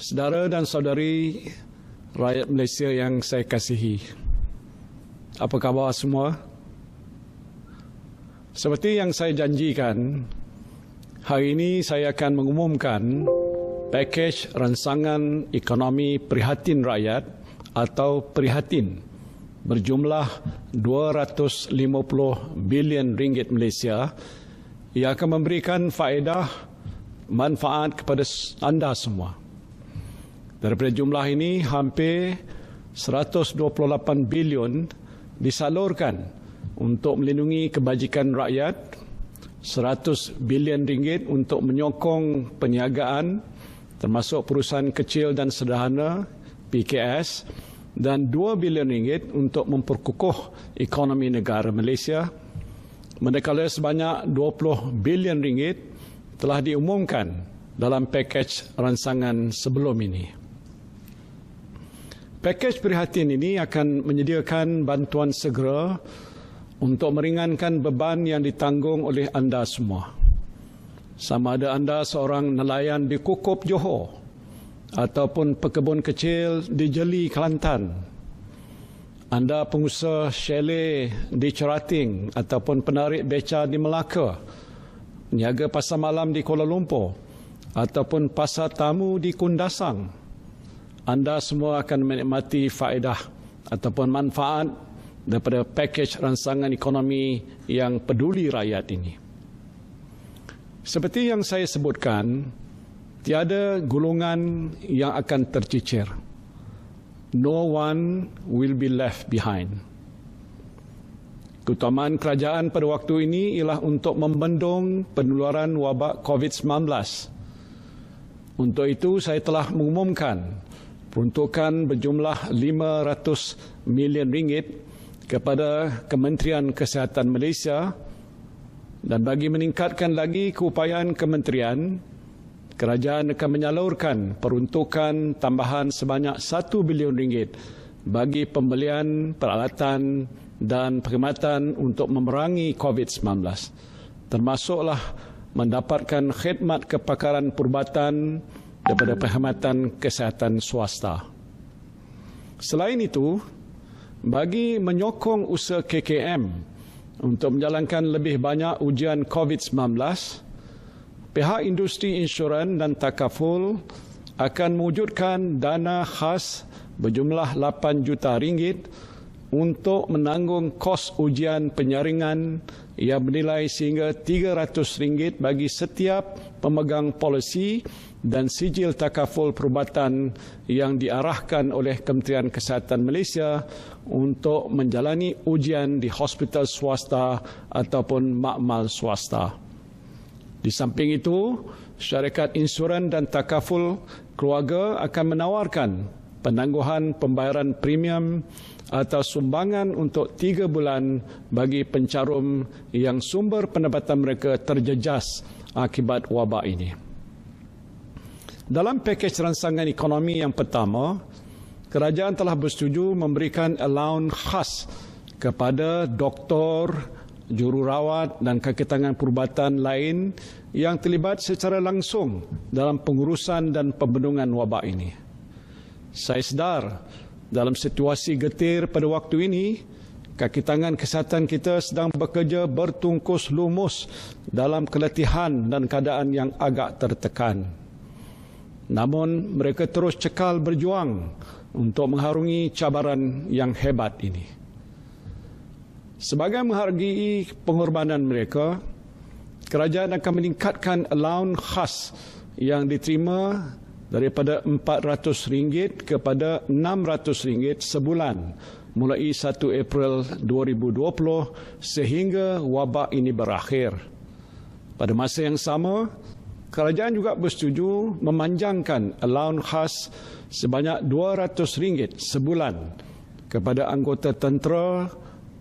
Saudara dan saudari rakyat Malaysia yang saya kasihi, apa khabar semua? Seperti yang saya janjikan, hari ini saya akan mengumumkan pakej ransangan ekonomi prihatin rakyat atau prihatin berjumlah 250 bilion ringgit Malaysia yang akan memberikan faedah manfaat kepada anda semua. Daripada jumlah ini, hampir 128 bilion disalurkan untuk melindungi kebajikan rakyat, 100 bilion ringgit untuk menyokong perniagaan termasuk perusahaan kecil dan sederhana PKS, dan 2 bilion ringgit untuk memperkukuh ekonomi negara Malaysia, manakala sebanyak 20 bilion ringgit telah diumumkan dalam pakej ransangan sebelum ini. Pakej prihatin ini akan menyediakan bantuan segera untuk meringankan beban yang ditanggung oleh anda semua. Sama ada anda seorang nelayan di Kukup, Johor, ataupun pekebun kecil di Jeli, Kelantan, anda pengusaha chalet di Cerating ataupun penarik beca di Melaka, niaga pasar malam di Kuala Lumpur, ataupun pasar tamu di Kundasang, anda semua akan menikmati faedah ataupun manfaat daripada pakej ransangan ekonomi yang peduli rakyat ini. Seperti yang saya sebutkan, tiada golongan yang akan tercicir. No one will be left behind. Keutamaan kerajaan pada waktu ini ialah untuk membendung penularan wabak COVID-19. Untuk itu, saya telah mengumumkan peruntukan berjumlah 500 milion ringgit kepada Kementerian Kesihatan Malaysia, dan bagi meningkatkan lagi keupayaan kementerian, kerajaan akan menyalurkan peruntukan tambahan sebanyak 1 bilion ringgit bagi pembelian peralatan dan perkhidmatan untuk memerangi COVID-19, termasuklah mendapatkan khidmat kepakaran perubatan daripada perkhidmatan kesihatan swasta. Selain itu, bagi menyokong usaha KKM untuk menjalankan lebih banyak ujian COVID-19, pihak industri insurans dan takaful akan mewujudkan dana khas berjumlah 8 juta ringgit untuk menanggung kos ujian penyaringan yang bernilai sehingga RM300 bagi setiap pemegang polisi dan sijil takaful perubatan yang diarahkan oleh Kementerian Kesihatan Malaysia untuk menjalani ujian di hospital swasta ataupun makmal swasta. Di samping itu, syarikat insurans dan takaful keluarga akan menawarkan penangguhan pembayaran premium atau sumbangan untuk 3 bulan bagi pencarum yang sumber pendapatan mereka terjejas akibat wabak ini. Dalam pakej ransangan ekonomi yang pertama, kerajaan telah bersetuju memberikan allowance khas kepada doktor, jururawat dan kaki tangan perubatan lain yang terlibat secara langsung dalam pengurusan dan pembendungan wabak ini. Saya sedar dalam situasi getir pada waktu ini, kaki tangan kesihatan kita sedang bekerja bertungkus lumus dalam keletihan dan keadaan yang agak tertekan. Namun mereka terus cekal berjuang untuk mengharungi cabaran yang hebat ini. Sebagai menghargai pengorbanan mereka, kerajaan akan meningkatkan allowance khas yang diterima daripada RM400 kepada RM600 sebulan mulai 1 April 2020 sehingga wabak ini berakhir. Pada masa yang sama, kerajaan juga bersetuju memanjangkan allowance khas sebanyak RM200 sebulan kepada anggota tentera,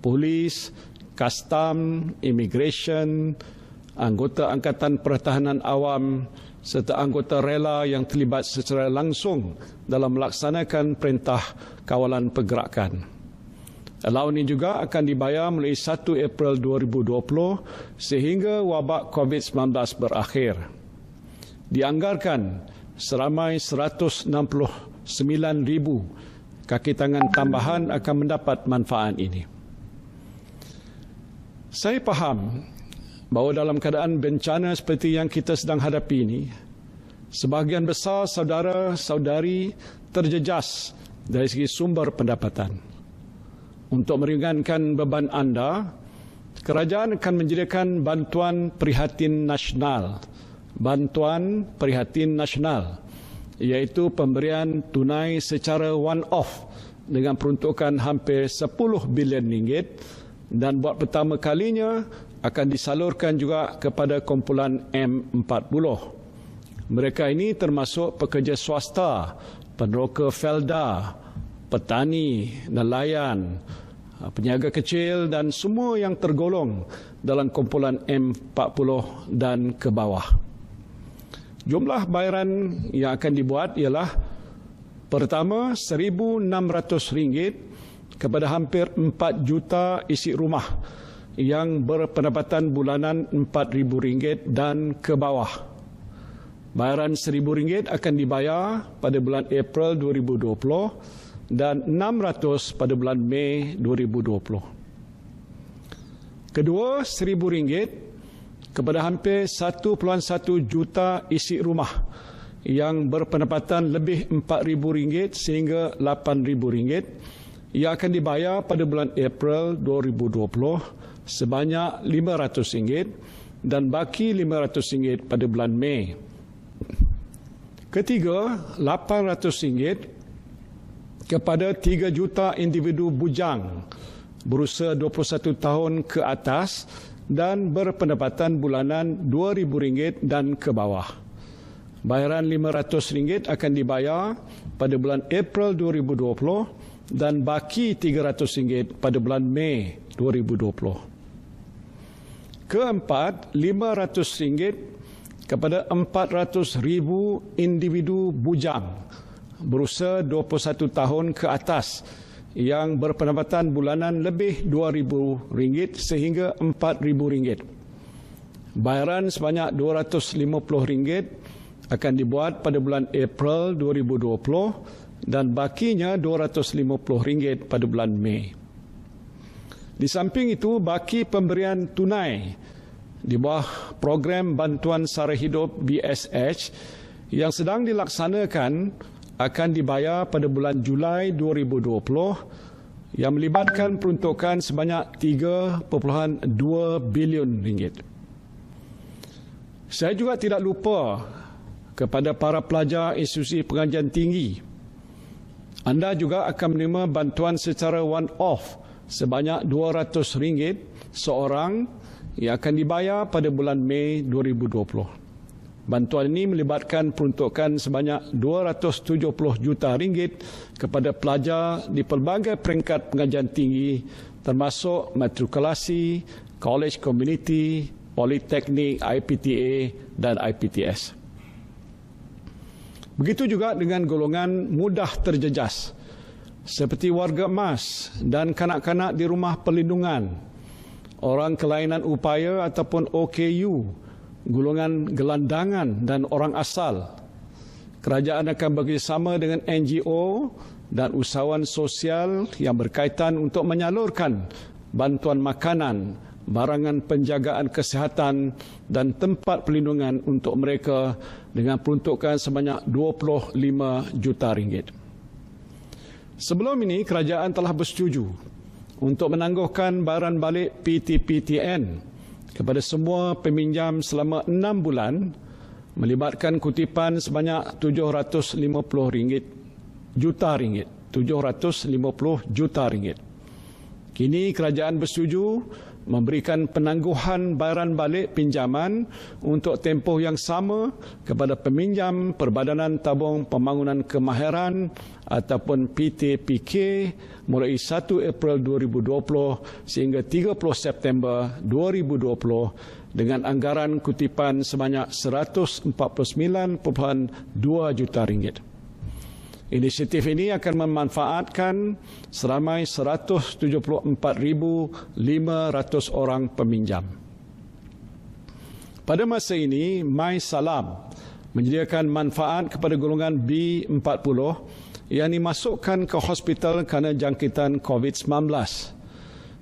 polis, kastam, imigresen, anggota Angkatan Pertahanan Awam serta anggota rela yang terlibat secara langsung dalam melaksanakan perintah kawalan pergerakan. Allowance ini juga akan dibayar mulai 1 April 2020 sehingga wabak COVID-19 berakhir. Dianggarkan seramai 169,000 kaki tangan tambahan akan mendapat manfaat ini. Saya faham bahawa dalam keadaan bencana seperti yang kita sedang hadapi ini, sebahagian besar saudara-saudari terjejas dari segi sumber pendapatan. Untuk meringankan beban anda, kerajaan akan menyediakan bantuan prihatin nasional. Bantuan prihatin nasional, iaitu pemberian tunai secara one-off dengan peruntukan hampir 10 bilion ringgit dan buat pertama kalinya akan disalurkan juga kepada kumpulan M40. Mereka ini termasuk pekerja swasta, peneroka felda, petani, nelayan, peniaga kecil dan semua yang tergolong dalam kumpulan M40 dan ke bawah. Jumlah bayaran yang akan dibuat ialah pertama RM1,600 kepada hampir 4 juta isi rumah yang berpendapatan bulanan RM4,000 dan ke bawah. Bayaran RM1,000 akan dibayar pada bulan April 2020 dan RM600 pada bulan Mei 2020. Kedua, RM1,000 kepada hampir 1,1 juta isi rumah yang berpendapatan lebih RM4,000 sehingga RM8,000 yang akan dibayar pada bulan April 2020 sebanyak RM500 dan baki RM500 pada bulan Mei. Ketiga, RM800 kepada 3 juta individu bujang berusia 21 tahun ke atas dan berpendapatan bulanan RM2,000 dan ke bawah. Bayaran RM500 akan dibayar pada bulan April 2020 dan baki RM300 pada bulan Mei 2020. Keempat, RM500 kepada 400,000 individu bujang berusia 21 tahun ke atas yang berpendapatan bulanan lebih RM2,000 sehingga RM4,000. Bayaran sebanyak RM250 akan dibuat pada bulan April 2020 dan bakinya RM250 pada bulan Mei. Di samping itu, baki pemberian tunai di bawah program bantuan sara hidup BSH yang sedang dilaksanakan akan dibayar pada bulan Julai 2020 yang melibatkan peruntukan sebanyak RM3.2 bilion. Saya juga tidak lupa kepada para pelajar institusi pengajian tinggi. Anda juga akan menerima bantuan secara one-off sebanyak RM200 seorang yang akan dibayar pada bulan Mei 2020. Bantuan ini melibatkan peruntukan sebanyak RM270 juta kepada pelajar di pelbagai peringkat pengajian tinggi termasuk matrikulasi, college community, politeknik, IPTA dan IPTS. Begitu juga dengan golongan mudah terjejas seperti warga emas dan kanak-kanak di rumah perlindungan, orang kelainan upaya ataupun OKU, golongan gelandangan dan orang asal. Kerajaan akan bekerjasama dengan NGO dan usahawan sosial yang berkaitan untuk menyalurkan bantuan makanan, barangan penjagaan kesihatan dan tempat perlindungan untuk mereka dengan peruntukan sebanyak RM25 juta. Sebelum ini, kerajaan telah bersetuju untuk menangguhkan bayaran balik PTPTN kepada semua peminjam selama 6 bulan melibatkan kutipan sebanyak RM750 juta. Kini kerajaan bersetuju memberikan penangguhan bayaran balik pinjaman untuk tempoh yang sama kepada peminjam Perbadanan Tabung Pembangunan Kemahiran ataupun PTPK mulai 1 April 2020 sehingga 30 September 2020 dengan anggaran kutipan sebanyak RM149.2 juta. Inisiatif ini akan memanfaatkan seramai 174,500 orang peminjam. Pada masa ini, My Salam menyediakan manfaat kepada golongan B40 yang dimasukkan ke hospital kerana jangkitan COVID-19.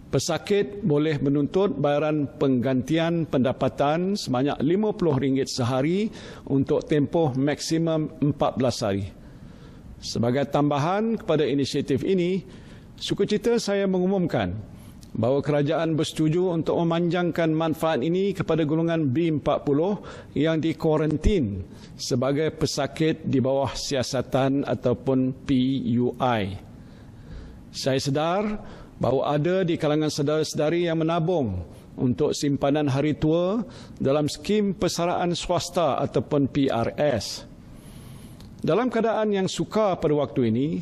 Pesakit boleh menuntut bayaran penggantian pendapatan sebanyak RM50 sehari untuk tempoh maksimum 14 hari. Sebagai tambahan kepada inisiatif ini, sukacita saya mengumumkan bahawa kerajaan bersetuju untuk memanjangkan manfaat ini kepada golongan B40 yang dikuarantin sebagai pesakit di bawah siasatan ataupun PUI. Saya sedar bahawa ada di kalangan saudara-saudari yang menabung untuk simpanan hari tua dalam skim persaraan swasta ataupun PRS. Dalam keadaan yang sukar pada waktu ini,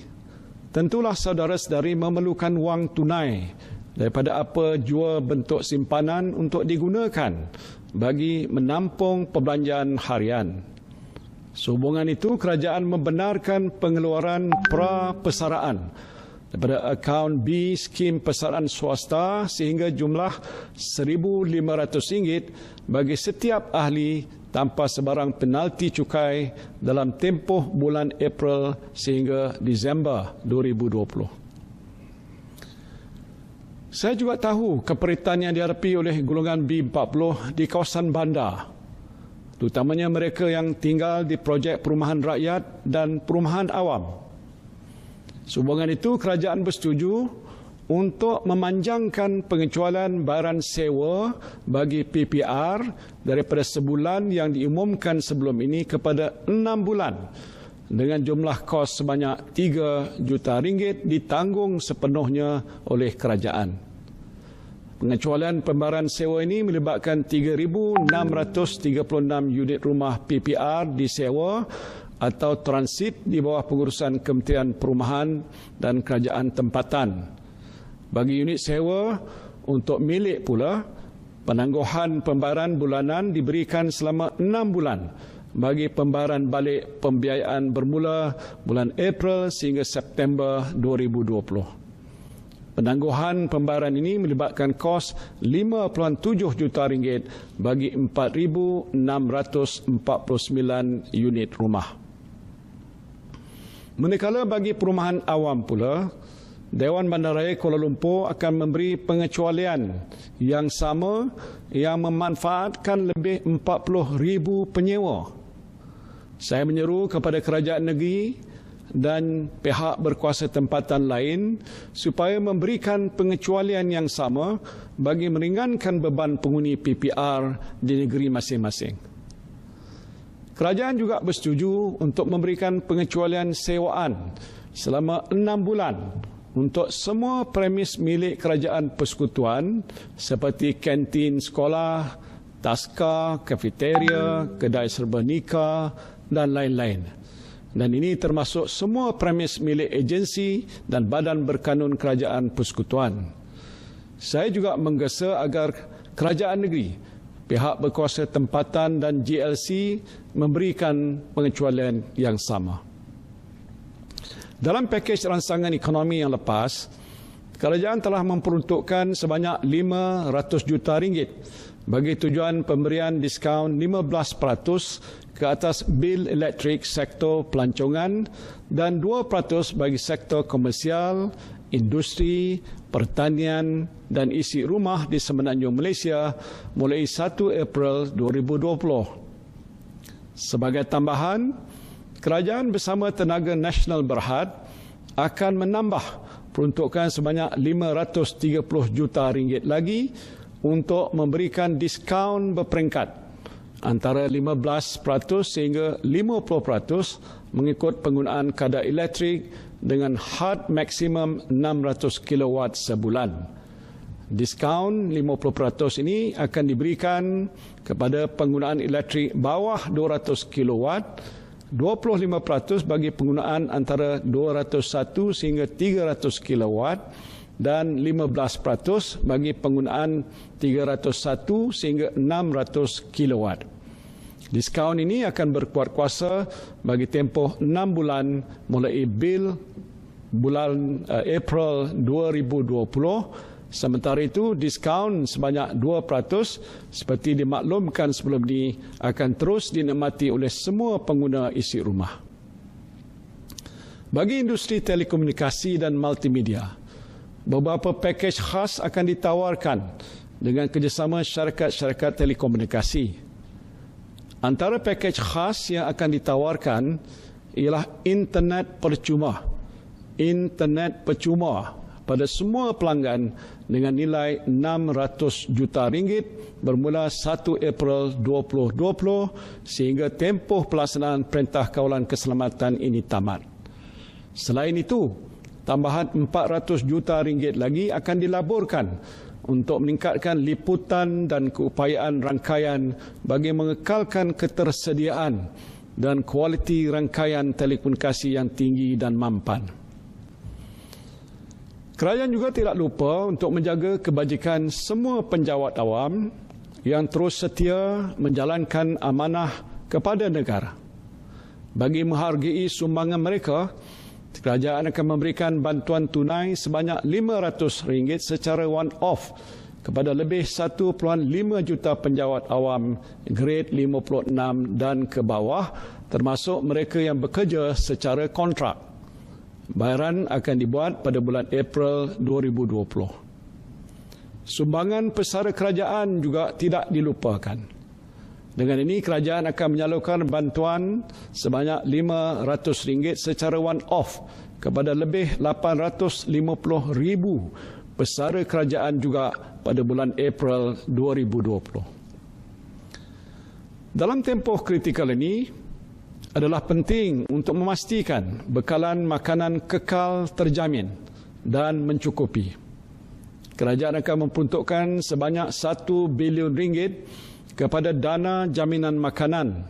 tentulah saudara-saudari memerlukan wang tunai daripada apa jua bentuk simpanan untuk digunakan bagi menampung perbelanjaan harian. Sehubungan itu, kerajaan membenarkan pengeluaran pra-persaraan daripada akaun B skim persaraan swasta sehingga jumlah RM1,500 bagi setiap ahli tanpa sebarang penalti cukai dalam tempoh bulan April sehingga Disember 2020. Saya juga tahu keperitan yang dihadapi oleh golongan B40 di kawasan bandar, terutamanya mereka yang tinggal di projek perumahan rakyat dan perumahan awam. Sehubungan itu, kerajaan bersetuju untuk memanjangkan pengecualian bayaran sewa bagi PPR daripada sebulan yang diumumkan sebelum ini kepada 6 bulan dengan jumlah kos sebanyak RM3 juta ditanggung sepenuhnya oleh kerajaan. Pengecualian pembayaran sewa ini melibatkan 3,636 unit rumah PPR disewa atau transit di bawah pengurusan Kementerian Perumahan dan Kerajaan Tempatan. Bagi unit sewa untuk milik pula, penangguhan pembayaran bulanan diberikan selama 6 bulan bagi pembayaran balik pembiayaan bermula bulan April sehingga September 2020. Penangguhan pembayaran ini melibatkan kos RM5.7 juta bagi 4,649 unit rumah. Manakala bagi perumahan awam pula, Dewan Bandaraya Kuala Lumpur akan memberi pengecualian yang sama yang memanfaatkan lebih 40,000 penyewa. Saya menyeru kepada kerajaan negeri dan pihak berkuasa tempatan lain supaya memberikan pengecualian yang sama bagi meringankan beban penghuni PPR di negeri masing-masing. Kerajaan juga bersetuju untuk memberikan pengecualian sewaan selama 6 bulan untuk semua premis milik kerajaan persekutuan seperti kantin sekolah, taska, kafeteria, kedai serba nikah dan lain-lain. Dan ini termasuk semua premis milik agensi dan badan berkanun kerajaan persekutuan. Saya juga menggesa agar kerajaan negeri, pihak berkuasa tempatan dan GLC memberikan pengecualian yang sama. Dalam pakej rancangan ekonomi yang lepas, kerajaan telah memperuntukkan sebanyak RM500 juta bagi tujuan pemberian diskaun 15% ke atas bil elektrik sektor pelancongan dan 2% bagi sektor komersial, industri, pertanian dan isi rumah di semenanjung Malaysia mulai 1 April 2020. Sebagai tambahan, kerajaan bersama Tenaga Nasional Berhad akan menambah peruntukan sebanyak RM530 juta lagi untuk memberikan diskaun berperingkat antara 15% sehingga 50% mengikut penggunaan kadar elektrik dengan had maksimum 600 kW sebulan. Diskaun 50% ini akan diberikan kepada penggunaan elektrik bawah 200 kW, 25% bagi penggunaan antara 201 sehingga 300 kW dan 15% bagi penggunaan 301 sehingga 600 kW. Diskaun ini akan berkuat kuasa bagi tempoh 6 bulan mulai bil bulan April 2020 Sementara itu, diskaun sebanyak 2% seperti dimaklumkan sebelum ini akan terus dinikmati oleh semua pengguna isi rumah. Bagi industri telekomunikasi dan multimedia, beberapa pakej khas akan ditawarkan dengan kerjasama syarikat-syarikat telekomunikasi. Antara pakej khas yang akan ditawarkan ialah internet percuma. Internet percuma pada semua pelanggan dengan nilai RM600 juta bermula 1 April 2020 sehingga tempoh pelaksanaan Perintah Kawalan Keselamatan ini tamat. Selain itu, tambahan RM400 juta lagi akan dilaburkan untuk meningkatkan liputan dan keupayaan rangkaian bagi mengekalkan ketersediaan dan kualiti rangkaian telekomunikasi yang tinggi dan mampan. Kerajaan juga tidak lupa untuk menjaga kebajikan semua penjawat awam yang terus setia menjalankan amanah kepada negara. Bagi menghargai sumbangan mereka, kerajaan akan memberikan bantuan tunai sebanyak RM500 secara one-off kepada lebih 1.5 juta penjawat awam grade 56 dan ke bawah, termasuk mereka yang bekerja secara kontrak. Bayaran akan dibuat pada bulan April 2020. Sumbangan pesara kerajaan juga tidak dilupakan. Dengan ini, kerajaan akan menyalurkan bantuan sebanyak RM500 secara one-off kepada lebih 850,000 pesara kerajaan juga pada bulan April 2020. Dalam tempoh kritikal ini, adalah penting untuk memastikan bekalan makanan kekal terjamin dan mencukupi. Kerajaan akan memperuntukkan sebanyak RM1 bilion kepada dana jaminan makanan.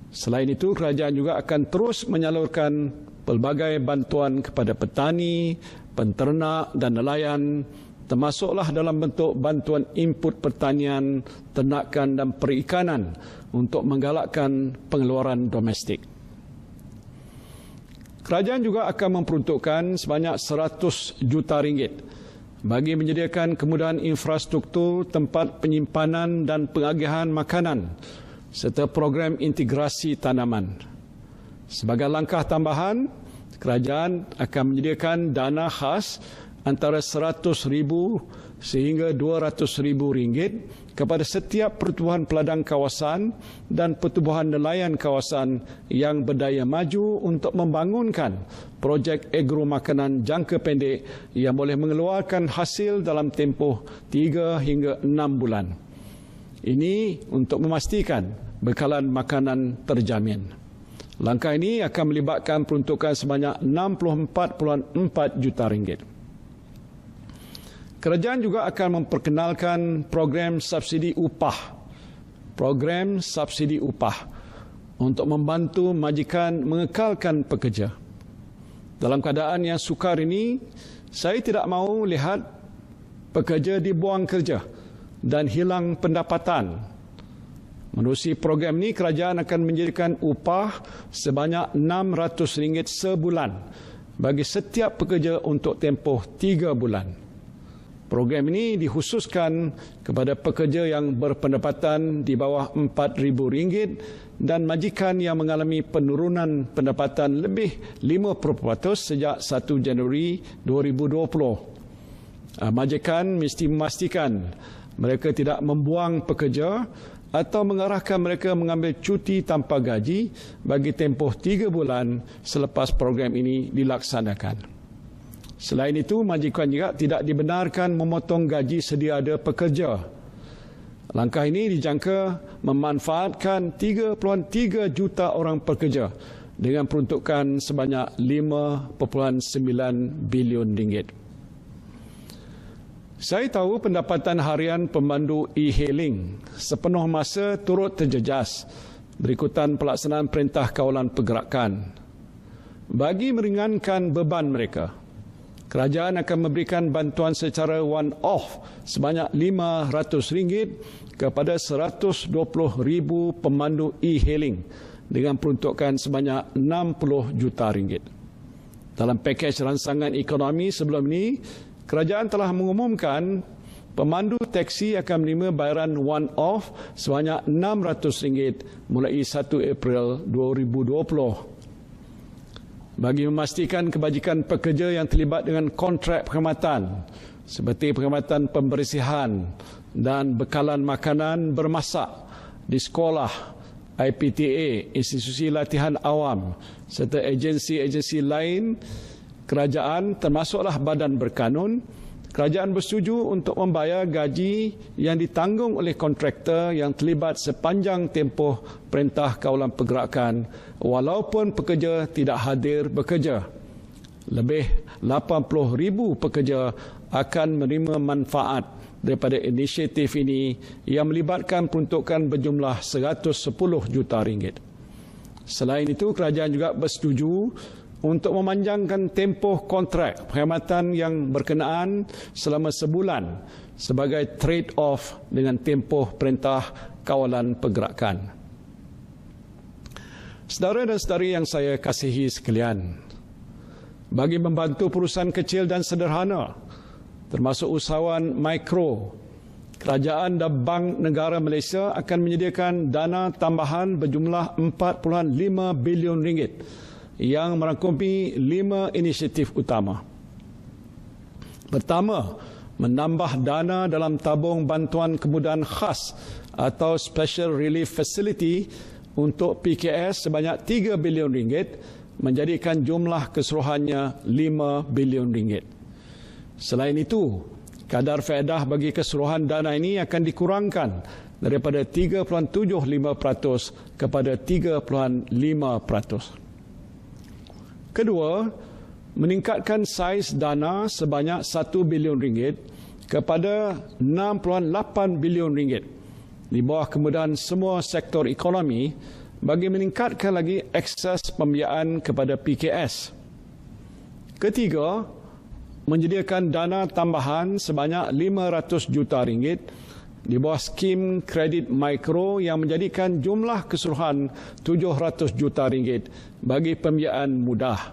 Selain itu, kerajaan juga akan terus menyalurkan pelbagai bantuan kepada petani, penternak dan nelayan, termasuklah dalam bentuk bantuan input pertanian, ternakan dan perikanan untuk menggalakkan pengeluaran domestik. Kerajaan juga akan memperuntukkan sebanyak RM100 juta bagi menyediakan kemudahan infrastruktur tempat penyimpanan dan pengagihan makanan serta program integrasi tanaman. Sebagai langkah tambahan, kerajaan akan menyediakan dana khas antara RM100,000 sehingga RM200,000 kepada setiap pertubuhan peladang kawasan dan pertubuhan nelayan kawasan yang berdaya maju untuk membangunkan projek agro makanan jangka pendek yang boleh mengeluarkan hasil dalam tempoh 3 hingga 6 bulan. Ini untuk memastikan bekalan makanan terjamin. Langkah ini akan melibatkan peruntukan sebanyak RM64.4 juta. Kerajaan juga akan memperkenalkan program subsidi upah. Program subsidi upah untuk membantu majikan mengekalkan pekerja. Dalam keadaan yang sukar ini, saya tidak mahu lihat pekerja dibuang kerja dan hilang pendapatan. Menerusi program ini, kerajaan akan menjadikan upah sebanyak RM600 sebulan bagi setiap pekerja untuk tempoh 3 bulan. Program ini dikhususkan kepada pekerja yang berpendapatan di bawah RM4,000 dan majikan yang mengalami penurunan pendapatan lebih 5% sejak 1 Januari 2020. Majikan mesti memastikan mereka tidak membuang pekerja atau mengarahkan mereka mengambil cuti tanpa gaji bagi tempoh 3 bulan selepas program ini dilaksanakan. Selain itu, majikan juga tidak dibenarkan memotong gaji sedia ada pekerja. Langkah ini dijangka memanfaatkan 3.3 juta orang pekerja dengan peruntukan sebanyak RM5.9 bilion. Saya tahu pendapatan harian pemandu e-hailing sepenuh masa turut terjejas berikutan pelaksanaan Perintah Kawalan Pergerakan. Bagi meringankan beban mereka, kerajaan akan memberikan bantuan secara one-off sebanyak RM500 kepada 120,000 pemandu e-hailing dengan peruntukan sebanyak RM60 juta. Dalam pakej rangsangan ekonomi sebelum ini, kerajaan telah mengumumkan pemandu teksi akan menerima bayaran one-off sebanyak RM600 mulai 1 April 2020. Bagi memastikan kebajikan pekerja yang terlibat dengan kontrak perkhidmatan seperti perkhidmatan pembersihan dan bekalan makanan bermasak di sekolah, IPTA, institusi latihan awam serta agensi-agensi lain kerajaan termasuklah badan berkanun, kerajaan bersetuju untuk membayar gaji yang ditanggung oleh kontraktor yang terlibat sepanjang tempoh Perintah Kawalan Pergerakan walaupun pekerja tidak hadir bekerja. Lebih 80,000 pekerja akan menerima manfaat daripada inisiatif ini yang melibatkan peruntukan berjumlah RM110 juta. Selain itu, kerajaan juga bersetuju untuk memanjangkan tempoh kontrak perkhidmatan yang berkenaan selama sebulan sebagai trade-off dengan tempoh Perintah Kawalan Pergerakan. Saudara dan saudari yang saya kasihi sekalian, bagi membantu perusahaan kecil dan sederhana, termasuk usahawan mikro, kerajaan dan Bank Negara Malaysia akan menyediakan dana tambahan berjumlah RM4.5 bilion yang merangkumi 5 inisiatif utama. Pertama, menambah dana dalam tabung bantuan kemudahan khas atau Special Relief Facility untuk PKS sebanyak RM3 bilion menjadikan jumlah keseluruhannya RM5 bilion. Selain itu, kadar faedah bagi keseluruhan dana ini akan dikurangkan daripada 3.75% kepada 3.5%. Kedua, meningkatkan saiz dana sebanyak RM1 bilion kepada RM6.8 bilion di bawah kemudahan semua sektor ekonomi bagi meningkatkan lagi akses pembiayaan kepada PKS. Ketiga, menyediakan dana tambahan sebanyak RM500 juta di bawah skim kredit mikro yang menjadikan jumlah keseluruhan RM700 juta bagi pembiayaan mudah.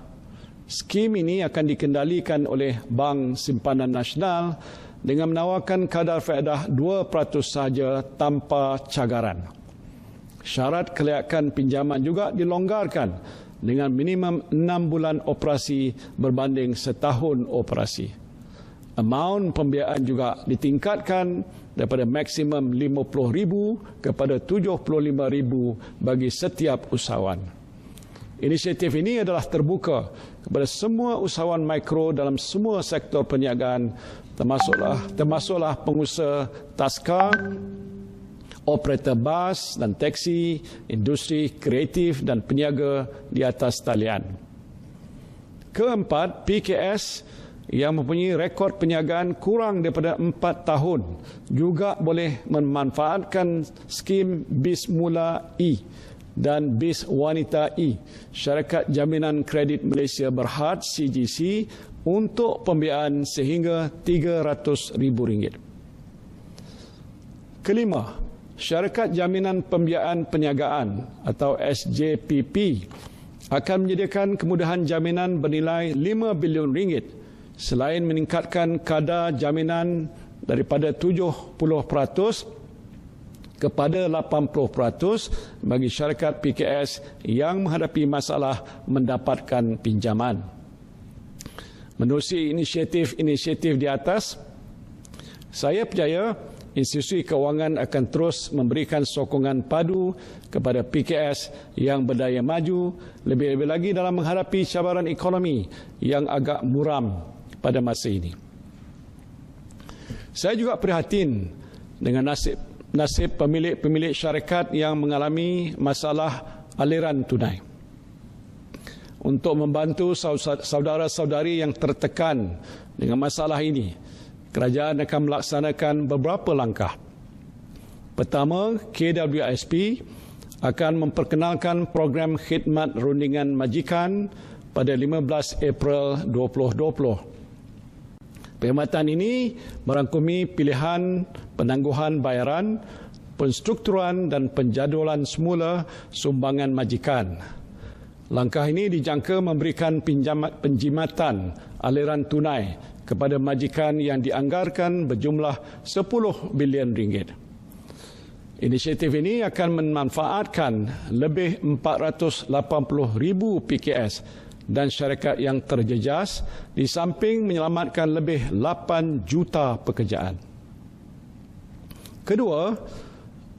Skim ini akan dikendalikan oleh Bank Simpanan Nasional dengan menawarkan kadar faedah 2% sahaja tanpa cagaran. Syarat kelayakan pinjaman juga dilonggarkan dengan minimum 6 bulan operasi berbanding setahun operasi. Amaun pembiayaan juga ditingkatkan daripada maksimum RM50,000 kepada RM75,000 bagi setiap usahawan. Inisiatif ini adalah terbuka kepada semua usahawan mikro dalam semua sektor perniagaan, termasuklah pengusaha taska, operator bas dan teksi, industri kreatif dan peniaga di atas talian. Keempat, PKS yang mempunyai rekod perniagaan kurang daripada 4 tahun juga boleh memanfaatkan skim BIS Mula E dan BIS Wanita E, Syarikat Jaminan Kredit Malaysia Berhad CGC, untuk pembiayaan sehingga RM300,000. Kelima, Syarikat Jaminan Pembiayaan Perniagaan atau SJPP akan menyediakan kemudahan jaminan bernilai RM5 bilion selain meningkatkan kadar jaminan daripada 70% kepada 80% bagi syarikat PKS yang menghadapi masalah mendapatkan pinjaman. Menerusi inisiatif di atas, saya percaya institusi kewangan akan terus memberikan sokongan padu kepada PKS yang berdaya maju, lebih-lebih lagi dalam menghadapi cabaran ekonomi yang agak muram pada masa ini. Saya juga prihatin dengan nasib pemilik syarikat yang mengalami masalah aliran tunai. Untuk membantu saudara-saudari yang tertekan dengan masalah ini, kerajaan akan melaksanakan beberapa langkah. Pertama, KWSP akan memperkenalkan program khidmat rundingan majikan pada 15 April 2020. Perkhidmatan ini merangkumi pilihan penangguhan bayaran, penstrukturan dan penjadualan semula sumbangan majikan. Langkah ini dijangka memberikan penjimatan aliran tunai kepada majikan yang dianggarkan berjumlah 10 bilion ringgit. Inisiatif ini akan memanfaatkan lebih 480,000 PKS dan syarikat yang terjejas di samping menyelamatkan lebih 8 juta pekerjaan. Kedua,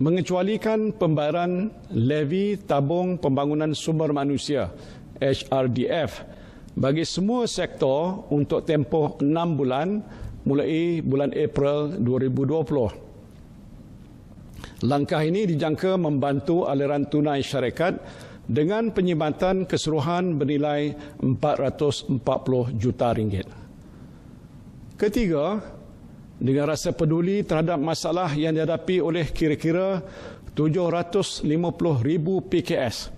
mengecualikan pembayaran levy tabung pembangunan sumber manusia HRDF bagi semua sektor untuk tempoh 6 bulan mulai bulan April 2020. Langkah ini dijangka membantu aliran tunai syarikat dengan penyimatan keseluruhan bernilai 440 juta ringgit. Ketiga, dengan rasa peduli terhadap masalah yang dihadapi oleh kira-kira 750,000 PKS,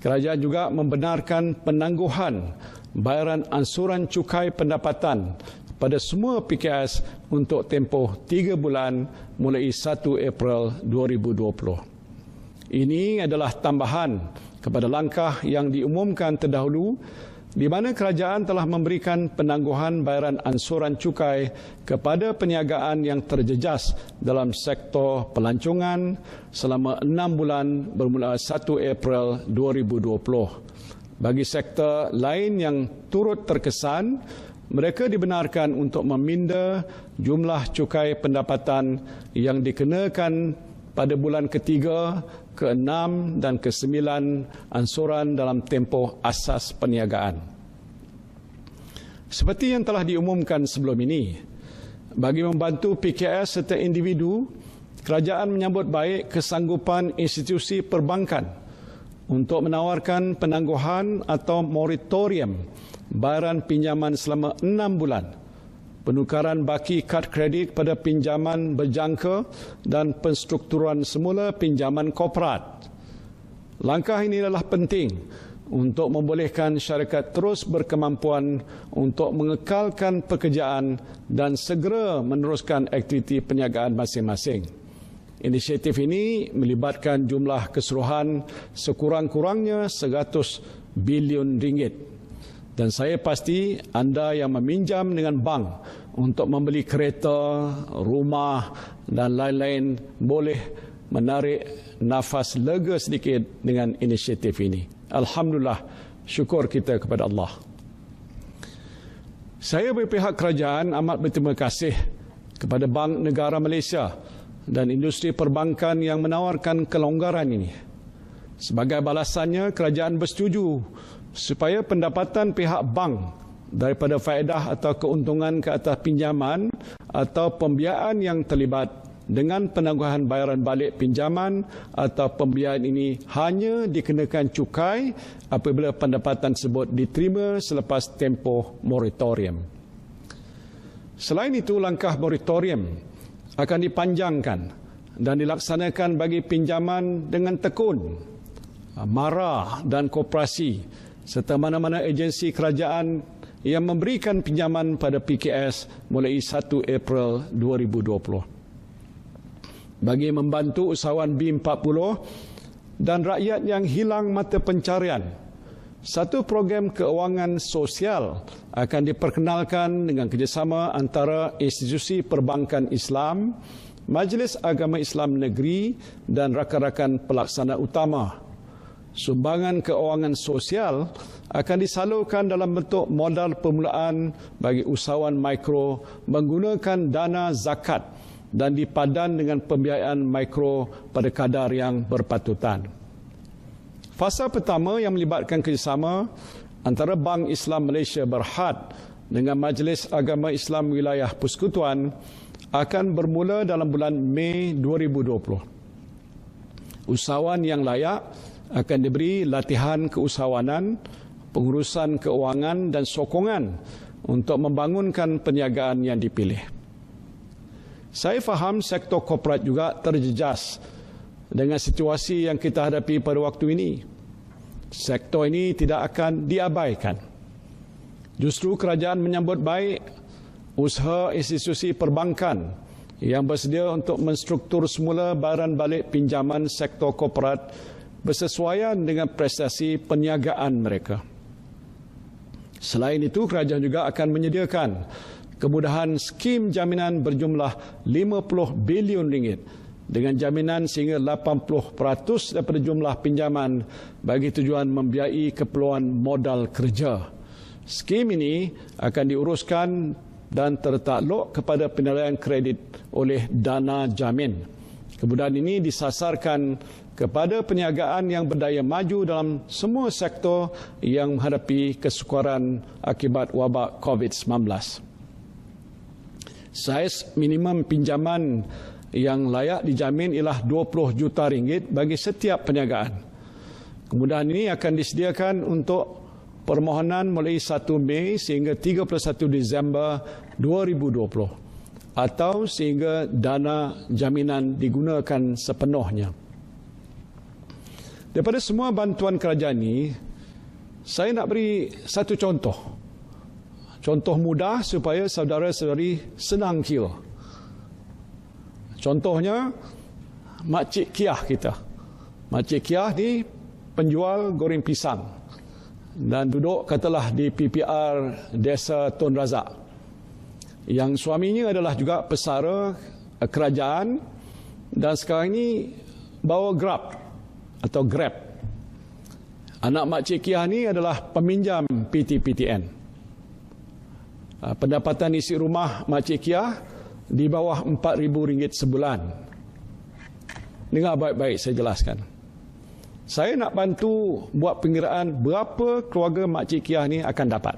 kerajaan juga membenarkan penangguhan bayaran ansuran cukai pendapatan pada semua PKS untuk tempoh 3 bulan mulai 1 April 2020. Ini adalah tambahan kepada langkah yang diumumkan terdahulu di mana kerajaan telah memberikan penangguhan bayaran ansuran cukai kepada perniagaan yang terjejas dalam sektor pelancongan selama 6 bulan bermula 1 April 2020. Bagi sektor lain yang turut terkesan, mereka dibenarkan untuk meminda jumlah cukai pendapatan yang dikenakan pada bulan ketiga, ke-6 dan ke-9 ansuran dalam tempoh asas perniagaan. Seperti yang telah diumumkan sebelum ini, bagi membantu PKS serta individu, kerajaan menyambut baik kesanggupan institusi perbankan untuk menawarkan penangguhan atau moratorium bayaran pinjaman selama 6 bulan, penukaran baki kad kredit pada pinjaman berjangka dan penstrukturan semula pinjaman korporat. Langkah ini adalah penting untuk membolehkan syarikat terus berkemampuan untuk mengekalkan pekerjaan dan segera meneruskan aktiviti perniagaan masing-masing. Inisiatif ini melibatkan jumlah keseluruhan sekurang-kurangnya 100 bilion ringgit. Dan saya pasti anda yang meminjam dengan bank untuk membeli kereta, rumah dan lain-lain boleh menarik nafas lega sedikit dengan inisiatif ini. Alhamdulillah, syukur kita kepada Allah. Saya berpihak kerajaan amat berterima kasih kepada Bank Negara Malaysia dan industri perbankan yang menawarkan kelonggaran ini. Sebagai balasannya, kerajaan bersetuju supaya pendapatan pihak bank daripada faedah atau keuntungan ke atas pinjaman atau pembiayaan yang terlibat dengan penangguhan bayaran balik pinjaman atau pembiayaan ini hanya dikenakan cukai apabila pendapatan tersebut diterima selepas tempoh moratorium. Selain itu, langkah moratorium akan dipanjangkan dan dilaksanakan bagi pinjaman dengan tekun, mara dan koperasi serta mana-mana agensi kerajaan yang memberikan pinjaman pada PKS mulai 1 April 2020. Bagi membantu usahawan B40 dan rakyat yang hilang mata pencarian, satu program keuangan sosial akan diperkenalkan dengan kerjasama antara institusi perbankan Islam, Majlis Agama Islam Negeri dan rakan-rakan pelaksana utama. Sumbangan keuangan sosial akan disalurkan dalam bentuk modal permulaan bagi usahawan mikro menggunakan dana zakat dan dipadan dengan pembiayaan mikro pada kadar yang berpatutan. Fasa pertama yang melibatkan kerjasama antara Bank Islam Malaysia Berhad dengan Majlis Agama Islam Wilayah Persekutuan akan bermula dalam bulan Mei 2020. Usahawan yang layak akan diberi latihan keusahawanan, pengurusan keuangan dan sokongan untuk membangunkan perniagaan yang dipilih. Saya faham sektor korporat juga terjejas dengan situasi yang kita hadapi pada waktu ini. Sektor ini tidak akan diabaikan. Justru kerajaan menyambut baik usaha institusi perbankan yang bersedia untuk menstruktur semula bayaran balik pinjaman sektor korporat bersesuaian dengan prestasi perniagaan mereka. Selain itu, kerajaan juga akan menyediakan kemudahan skim jaminan berjumlah 50 bilion ringgit dengan jaminan sehingga 80% daripada jumlah pinjaman bagi tujuan membiayai keperluan modal kerja. Skim ini akan diuruskan dan tertakluk kepada penilaian kredit oleh Dana Jamin. Kemudahan ini disasarkan kepada perniagaan yang berdaya maju dalam semua sektor yang menghadapi kesukaran akibat wabak COVID-19. Saiz minimum pinjaman yang layak dijamin ialah 20 juta ringgit bagi setiap perniagaan. Kemudahan ini akan disediakan untuk permohonan mulai 1 Mei sehingga 31 Disember 2020 atau sehingga dana jaminan digunakan sepenuhnya. Daripada semua bantuan kerajaan ini, saya nak beri satu contoh. Contoh mudah supaya saudara-saudari senang kira. Contohnya, Makcik Kiah kita. Makcik Kiah ni penjual goreng pisang dan duduk katalah di PPR Desa Tun Razak. Yang suaminya adalah juga pesara kerajaan dan sekarang ini bawa Grab atau Grab. Anak Makcik Kiah ni adalah peminjam PTPTN. Pendapatan isi rumah Makcik Kiah di bawah RM4,000 sebulan. Dengar baik-baik saya jelaskan. Saya nak bantu buat pengiraan berapa keluarga Makcik Kiah ni akan dapat.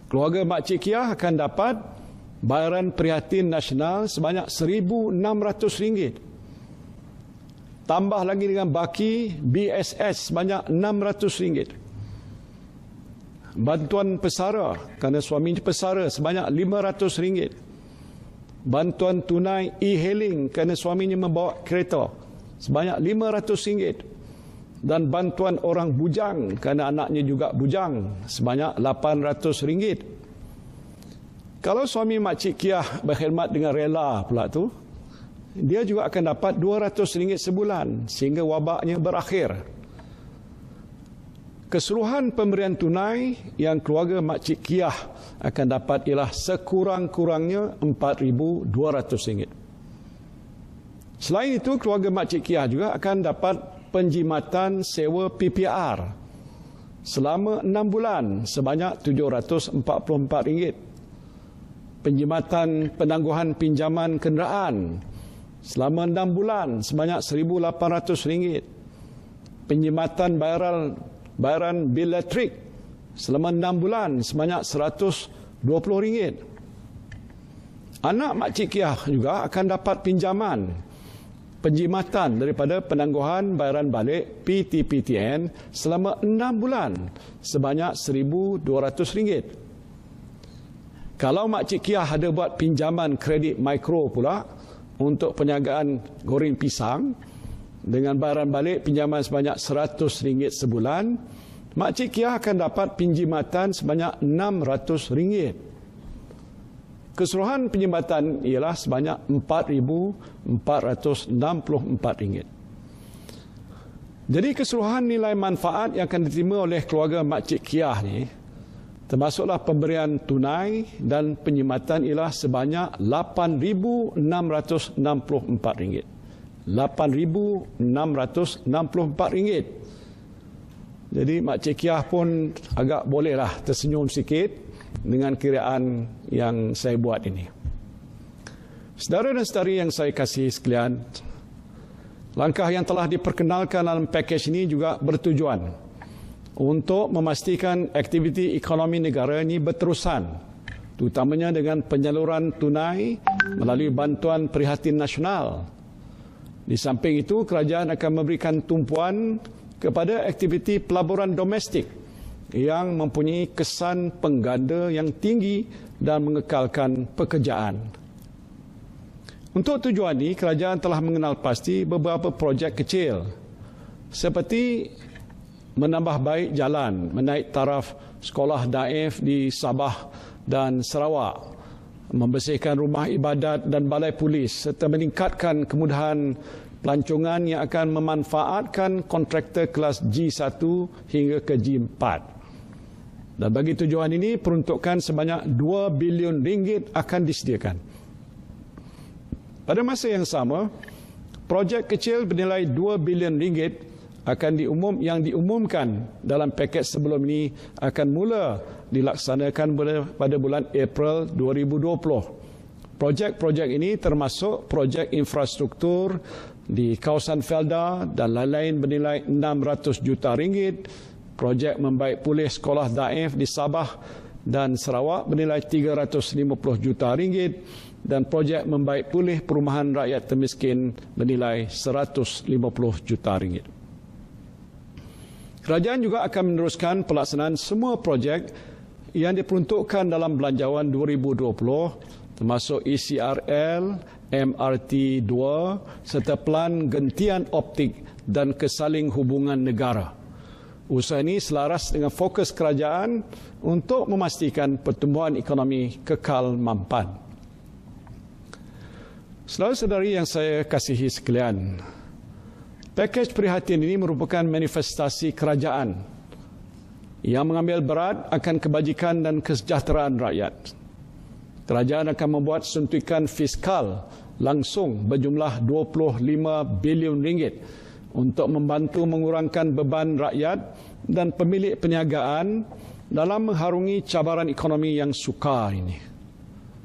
Keluarga Makcik Kiah akan dapat bayaran prihatin nasional sebanyak RM1,600. Tambah lagi dengan baki BSS sebanyak RM600. Bantuan pesara kerana suaminya pesara sebanyak RM500. Bantuan tunai e-hailing kerana suaminya membawa kereta sebanyak RM500. Dan bantuan orang bujang kerana anaknya juga bujang sebanyak RM800. Kalau suami Makcik Kiah berkhidmat dengan rela pula tu, dia juga akan dapat RM200 sebulan sehingga wabaknya berakhir. Keseluruhan pemberian tunai yang keluarga Makcik Kiah akan dapat ialah sekurang-kurangnya RM4,200. Selain itu, keluarga Makcik Kiah juga akan dapat penjimatan sewa PPR selama 6 bulan sebanyak RM744. Penjimatan penangguhan pinjaman kenderaan selama 6 bulan sebanyak RM1,800. Penjimatan bayaran bil elektrik selama 6 bulan sebanyak RM120. Anak Makcik Kiah juga akan dapat pinjaman penjimatan daripada penangguhan bayaran balik PTPTN selama 6 bulan sebanyak RM1,200. Kalau Makcik Kiah ada buat pinjaman kredit mikro pula untuk perniagaan goreng pisang dengan bayaran balik pinjaman sebanyak RM100 sebulan, Makcik Kiah akan dapat pinjimatan sebanyak RM600. Keseluruhan penjimatan ialah sebanyak RM4,464. Jadi keseluruhan nilai manfaat yang akan diterima oleh keluarga Makcik Kiah ni, termasuklah pemberian tunai dan penjimatan ialah sebanyak RM8,664. RM8,664. Jadi Makcik Kiah pun agak bolehlah tersenyum sikit dengan kiraan yang saya buat ini. Saudara dan saudari yang saya kasihi sekalian, langkah yang telah diperkenalkan dalam pakej ini juga bertujuan untuk memastikan aktiviti ekonomi negara ini berterusan, terutamanya dengan penyaluran tunai melalui bantuan prihatin nasional. Di samping itu, kerajaan akan memberikan tumpuan kepada aktiviti pelaburan domestik yang mempunyai kesan pengganda yang tinggi dan mengekalkan pekerjaan. Untuk tujuan ini, kerajaan telah mengenal pasti beberapa projek kecil seperti menambah baik jalan, menaik taraf sekolah daif di Sabah dan Sarawak, membersihkan rumah ibadat dan balai polis serta meningkatkan kemudahan pelancongan yang akan memanfaatkan kontraktor kelas G1 hingga ke G4. Dan bagi tujuan ini, peruntukan sebanyak 2 bilion ringgit akan disediakan. Pada masa yang sama, projek kecil bernilai 2 bilion ringgit yang diumumkan dalam paket sebelum ini akan mula dilaksanakan pada bulan April 2020. Projek-projek ini termasuk projek infrastruktur di kawasan Felda dan lain-lain bernilai 600 juta ringgit, projek membaik pulih sekolah daif di Sabah dan Sarawak bernilai 350 juta ringgit dan projek membaik pulih perumahan rakyat termiskin bernilai 150 juta ringgit. Kerajaan juga akan meneruskan pelaksanaan semua projek yang diperuntukkan dalam Belanjawan 2020 termasuk ECRL, MRT 2 serta Pelan Gentian Optik dan Kesaling Hubungan Negara. Usaha ini selaras dengan fokus kerajaan untuk memastikan pertumbuhan ekonomi kekal mampan. Saudara-saudari yang saya kasihi sekalian, pakej prihatin ini merupakan manifestasi kerajaan yang mengambil berat akan kebajikan dan kesejahteraan rakyat. Kerajaan akan membuat suntikan fiskal langsung berjumlah 25 bilion ringgit untuk membantu mengurangkan beban rakyat dan pemilik perniagaan dalam mengharungi cabaran ekonomi yang sukar ini.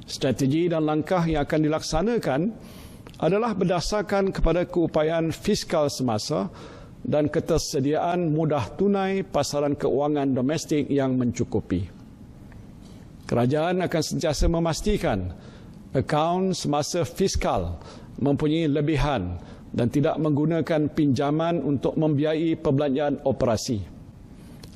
Strategi dan langkah yang akan dilaksanakan adalah berdasarkan kepada keupayaan fiskal semasa dan ketersediaan mudah tunai pasaran keuangan domestik yang mencukupi. Kerajaan akan sentiasa memastikan akaun semasa fiskal mempunyai lebihan dan tidak menggunakan pinjaman untuk membiayai perbelanjaan operasi.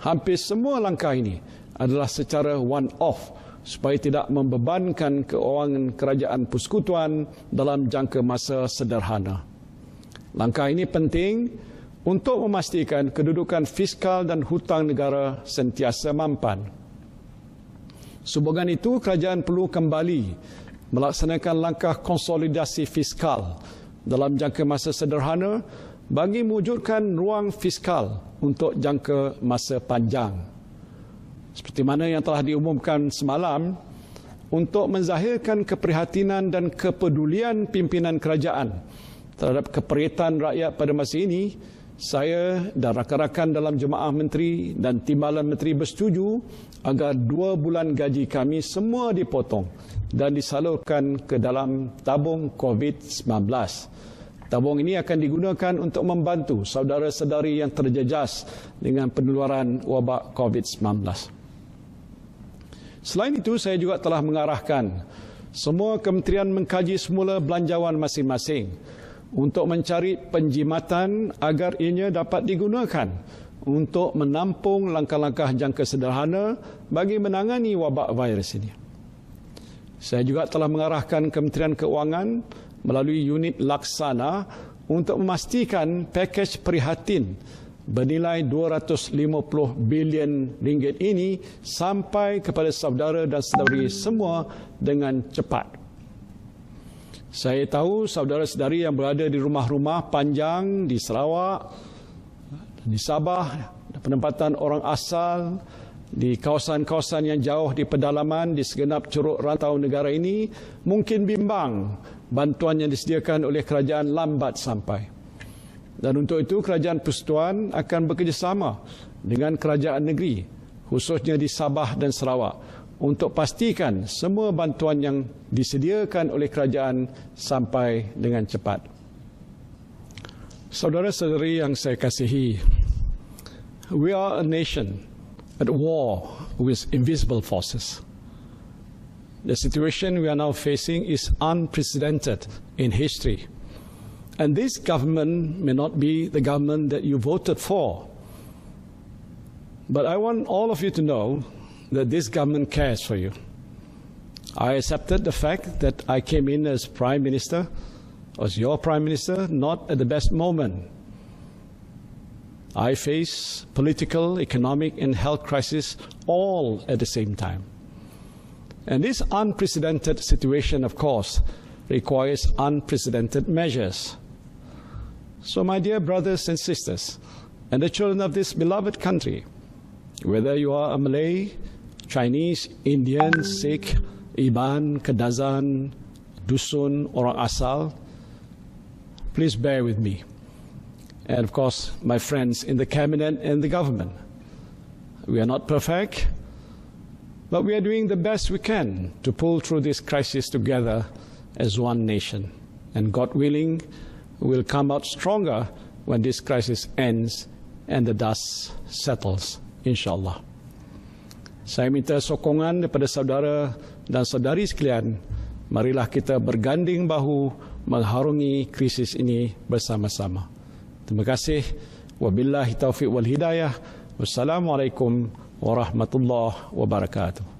Hampir semua langkah ini adalah secara one-off supaya tidak membebankan keuangan kerajaan persekutuan dalam jangka masa sederhana. Langkah ini penting untuk memastikan kedudukan fiskal dan hutang negara sentiasa mampan. Sehubungan itu, kerajaan perlu kembali melaksanakan langkah konsolidasi fiskal dalam jangka masa sederhana bagi mewujudkan ruang fiskal untuk jangka masa panjang. Seperti mana yang telah diumumkan semalam, untuk menzahirkan keprihatinan dan kepedulian pimpinan kerajaan terhadap keperitan rakyat pada masa ini, saya dan rakan-rakan dalam Jemaah Menteri dan Timbalan Menteri bersetuju agar 2 bulan gaji kami semua dipotong dan disalurkan ke dalam tabung COVID-19. Tabung ini akan digunakan untuk membantu saudara-saudari yang terjejas dengan penularan wabak COVID-19. Selain itu, saya juga telah mengarahkan semua kementerian mengkaji semula belanjawan masing-masing untuk mencari penjimatan agar ianya dapat digunakan untuk menampung langkah-langkah jangka sederhana bagi menangani wabak virus ini. Saya juga telah mengarahkan Kementerian Keuangan melalui unit laksana untuk memastikan pakej prihatin bernilai 250 bilion ringgit ini sampai kepada saudara dan saudari semua dengan cepat. Saya tahu saudara-saudari yang berada di rumah-rumah panjang di Sarawak, di Sabah, penempatan orang asal, di kawasan-kawasan yang jauh di pedalaman di segenap curug rantau negara ini mungkin bimbang bantuan yang disediakan oleh kerajaan lambat sampai. Dan untuk itu kerajaan persekutuan akan bekerjasama dengan kerajaan negeri, khususnya di Sabah dan Sarawak, untuk pastikan semua bantuan yang disediakan oleh kerajaan sampai dengan cepat. Saudara-saudari yang saya kasihi, we are a nation at war with invisible forces. The situation we are now facing is unprecedented in history. And this government may not be the government that you voted for. But I want all of you to know that this government cares for you. I accepted the fact that I came in as Prime Minister, as your Prime Minister, not at the best moment. I face political, economic, and health crisis all at the same time. And this unprecedented situation, of course, requires unprecedented measures. So, my dear brothers and sisters, and the children of this beloved country, whether you are a Malay, Chinese, Indian, Sikh, Iban, Kadazan, Dusun, orang asal, please bear with me. And of course, my friends in the cabinet and the government. We are not perfect, but we are doing the best we can to pull through this crisis together as one nation. And God willing, we will come out stronger when this crisis ends and the dust settles, insyaAllah. Saya minta sokongan daripada saudara dan saudari sekalian. Marilah kita berganding bahu mengharungi krisis ini bersama-sama. Terima kasih. Wabillahi taufiq wal hidayah. Wassalamualaikum warahmatullahi wabarakatuh.